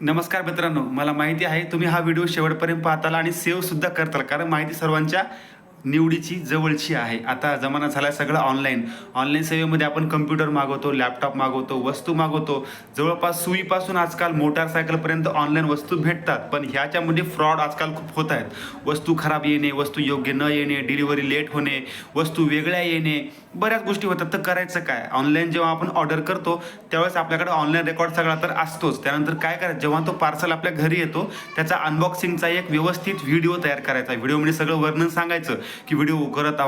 नमस्कार मित्रांनो, मला माहिती आहे तुम्ही हा व्हिडिओ शेवटपर्यंत पाहताल आणि सेव्ह सुद्धा करताल, कारण माहिती सर्वांच्या निवडीची जवळची आहे. आता जमाना झाला सगळं ऑनलाईन. ऑनलाईन सेवेमध्ये आपण कम्प्युटर मागवतो, लॅपटॉप मागवतो, वस्तू मागवतो. जवळपास सुईपासून आजकाल मोटारसायकलपर्यंत ऑनलाईन वस्तू भेटतात. पण ह्याच्यामध्ये फ्रॉड आजकाल खूप होत आहेत. वस्तू खराब येणे, वस्तू योग्य न येणे, डिलिव्हरी लेट होणे, वस्तू वेगळ्या येणे, बऱ्याच गोष्टी होतात. तर करायचं काय? ऑनलाईन जेव्हा आपण ऑर्डर करतो त्यावेळेस आपल्याकडे ऑनलाईन रेकॉर्ड सगळा तर असतोच. त्यानंतर काय करायचं, जेव्हा तो पार्सल आपल्या घरी येतो त्याचा अनबॉक्सिंगचा एक व्यवस्थित व्हिडिओ तयार करायचा. व्हिडिओमध्ये सगळं वर्णन सांगायचं की व्हिडिओ उघडत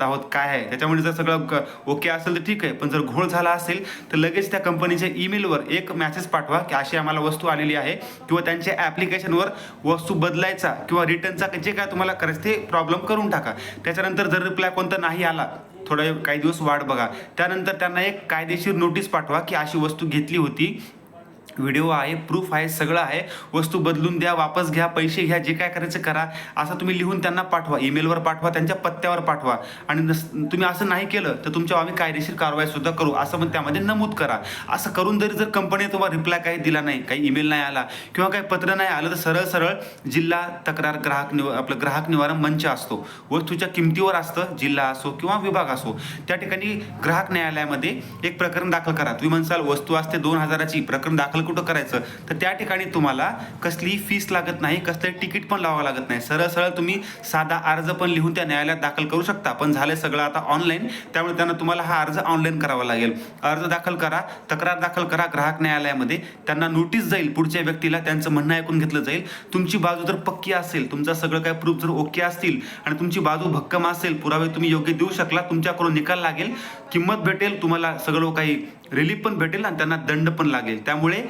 आहोत काय आहे. त्याच्यामध्ये जर सगळं ओके असेल तर ठीक आहे, पण जर घोळ झाला असेल तर लगेच त्या कंपनीच्या ईमेलवर एक मेसेज पाठवा की अशी आम्हाला वस्तू आलेली आहे, किंवा त्यांच्या ॲप्लिकेशनवर वस्तू बदलायचा किंवा रिटर्नचा जे काय तुम्हाला करायचं ते प्रॉब्लेम करून टाका. त्याच्यानंतर जर रिप्लाय कोणता नाही आला, थोडा काही दिवस वाट बघा. त्यानंतर त्यांना एक कायदेशीर नोटीस पाठवा की अशी वस्तू घेतली होती, व्हिडिओ आहे, प्रूफ आहे, सगळं आहे, वस्तू बदलून द्या, वापस घ्या, पैसे घ्या, जे काय करायचं करा, असं तुम्ही लिहून त्यांना पाठवा. ईमेलवर पाठवा, त्यांच्या पत्त्यावर पाठवा. आणि तुम्ही असं नाही केलं तर तुमच्यावर आम्ही कायदेशीर कारवाई सुद्धा करू, असं पण त्यामध्ये नमूद करा. असं करून जर कंपनीने तुम्हाला रिप्लाय काही दिला नाही, काही ईमेल नाही आला किंवा काही पत्र नाही आलं, तर सरळ सरळ जिल्हा तक्रार आपलं ग्राहक निवारण मंच असतो, वस्तूच्या किमतीवर असतं, जिल्हा असो किंवा विभाग असो, त्या ठिकाणी ग्राहक न्यायालयामध्ये एक प्रकरण दाखल करा. तुम्ही म्हणसाल वस्तू असते 2,000ची, प्रकरण दाखल कुठं करायचं, तर त्या ठिकाणी तुम्हाला कसलीही फीस लागत नाही, कसलंही तिकीट पण लावावं लागत नाही. सरळ सरळ तुम्ही साधा अर्ज पण लिहून त्या न्यायालयात दाखल करू शकता. पण झालं सगळं आता ऑनलाईन, त्यामुळे त्यांना तुम्हाला हा अर्ज ऑनलाईन करावा लागेल. अर्ज दाखल करा, तक्रार दाखल करा ग्राहक न्यायालयामध्ये. त्यांना नोटीस जाईल, पुढच्या व्यक्तीला त्यांचं म्हणणं ऐकून घेतलं जाईल. तुमची बाजू जर पक्की असेल, तुमचं सगळं काही प्रूफ जर ओके असतील आणि तुमची बाजू भक्कम असेल, पुरावे तुम्ही योग्य देऊ शकला, तुमच्याकडून निकाल लागेल, किंमत भेटेल, तुम्हाला सगळं काही रिलीफ पण भेटेल आणि त्यांना दंड पण लागेल. त्यामुळे